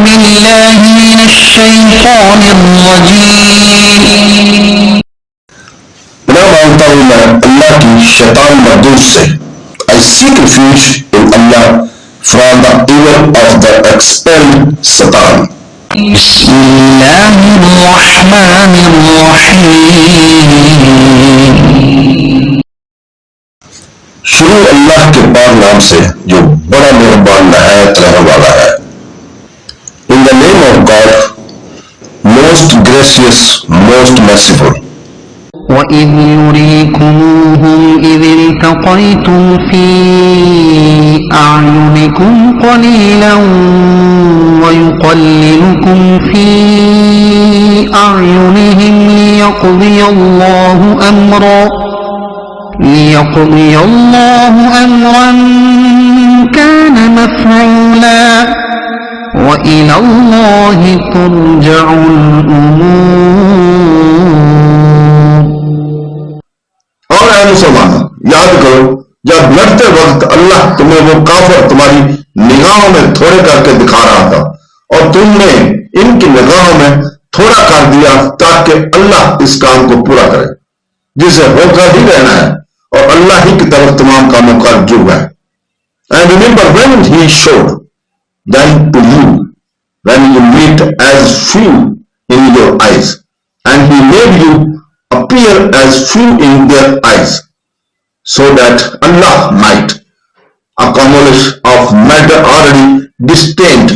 بالله من الشيطان الرجيم पनाह मांगता हूं मैं अल्लाह की शैतान मरदूद से. I seek refuge in Allah from the evil of the expelled Satan. بسم الله الرحمن الرحيم शुरू अल्लाह के पाक नाम से जो बड़ा मेहरबान नहायत रहने वाला है. In the name of God, most gracious, most merciful. وإذ يريكموهم إذ التقيتم في أعينكم قليلا ويقللكم في أعينهم ليقضي الله أمرا كان مفعولا وإلى الله ترجع الأمور. और ऐ मुसलमान, याद करो जब लड़ते वक्त अल्लाह तुम्हें वो काफर तुम्हारी निगाहों में थोड़े करके दिखा रहा था और तुमने इनकी निगाहों में थोड़ा कर दिया ताकि अल्लाह इस काम को पूरा करे जिसे होकर ही रहना है और अल्लाह ही की तरफ तमाम कामों का रुजू है. And remember when he showed them to you when you meet as few in your eyes and he made you appear as few in their eyes so that Allah might accomplish of matter already destined